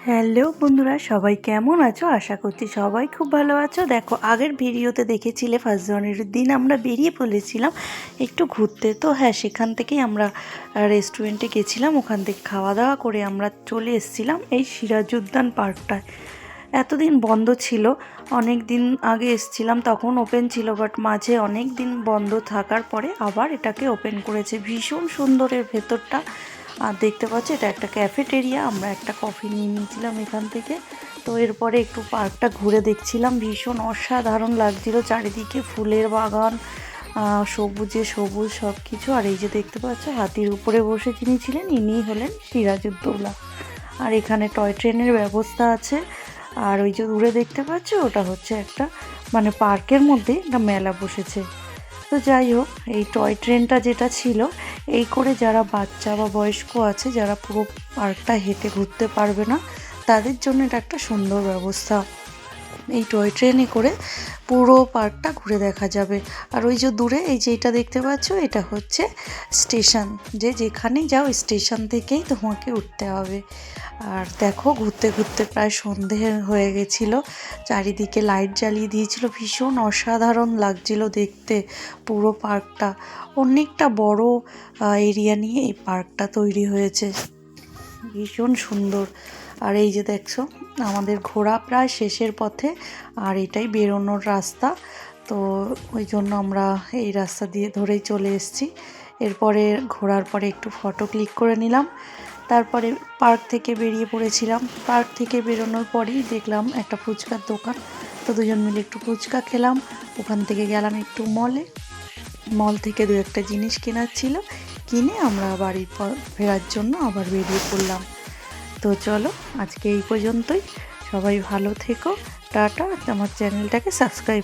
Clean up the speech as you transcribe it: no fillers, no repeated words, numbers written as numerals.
Hello বন্ধুরা, সবাই কেমন আছো? আশা করছি সবাই খুব ভালো আছো। দেখো, আগের ভিডিওতে দেখেছিলে ফার্স্ট জানুয়ারির দিন আমরা বেরিয়ে পড়েছিলাম একটু ঘুরতে। তো হ্যাঁ, সেখান থেকেই আমরা রেস্টুরেন্টে গেছিলাম, ওখান থেকে খাওয়া দাওয়া করে আমরা চলে এসেছিলাম এই সিরাজউদ্দৌলা পার্কটায়। এতদিন বন্ধ ছিল, অনেক দিন আগে এসেছিলাম তখন ওপেন ছিল, বাট মাঝে অনেক দিন বন্ধ থাকার পরে আবার এটাকে ওপেন করেছে। ভীষণ সুন্দর এর ভেতরটা। আর দেখতে পাচ্ছি এটা একটা ক্যাফেটেরিয়া, আমরা একটা কফি নিয়ে নিয়েছিলাম এখান থেকে। তো এরপরে একটু পার্কটা ঘুরে দেখছিলাম, ভীষণ অসাধারণ লাগছিল, চারিদিকে ফুলের বাগান, সবুজে সবুজ সব কিছু। আর এই যে দেখতে পাচ্ছ হাতির উপরে বসে যিনি ছিলেন ইনিই হলেন সিরাজউদ্দৌলা। আর এখানে টয় ট্রেনের ব্যবস্থা আছে। আর ওই যে দূরে দেখতে পাচ্ছ ওটা হচ্ছে একটা মানে পার্কের মধ্যে একটা মেলা বসেছে। তো যাই হোক, এই টয় ট্রেনটা যেটা ছিল, এই করে যারা বাচ্চা বা বয়স্ক আছে, যারা পুরো পার্কটা হেঁটে ঘুরতে পারবে না, তাদের জন্য এটা একটা সুন্দর ব্যবস্থা। এই টয় ট্রেনে করে পুরো পার্কটা ঘুরে দেখা যাবে। আর ওই যে দূরে এই যে এটা দেখতে পাচ্ছ, এটা হচ্ছে স্টেশন, যেখানে যাও স্টেশন থেকেই তোমাকে উঠতে হবে। আর দেখো, ঘুরতে ঘুরতে প্রায় সন্ধে হয়ে গেছিলো, চারিদিকে লাইট জ্বালিয়ে দিয়েছিল, ভীষণ অসাধারণ লাগছিল দেখতে। পুরো পার্কটা অনেকটা বড় এরিয়া নিয়ে এই পার্কটা তৈরি হয়েছে, ভীষণ সুন্দর। আর এই যে দেখছো আমাদের ঘোরা প্রায় শেষের পথে, আর এটাই বেরোনোর রাস্তা। তো ওই জন্য আমরা এই রাস্তা দিয়ে ধরেই চলে এসেছি। এরপরে ঘোরার পরে একটু ফটো ক্লিক করে নিলাম, তারপরে পার্ক থেকে বেরিয়ে পড়েছিলাম। পার্ক থেকে বেরোনোর পরেই দেখলাম একটা ফুচকার দোকান, তো দুজন মিলে একটু ফুচকা খেলাম। ওখান থেকে গেলাম একটু মলে, মল থেকে দু একটা জিনিস কেনার ছিল, কিনে আমরা বাড়ি ফেরার জন্য আবার বেরিয়ে পড়লাম। তো চলো, আজকে এই পর্যন্তই। সবাই ভালো থেকো, টাটা। আমার চ্যানেলটাকে সাবস্ক্রাইব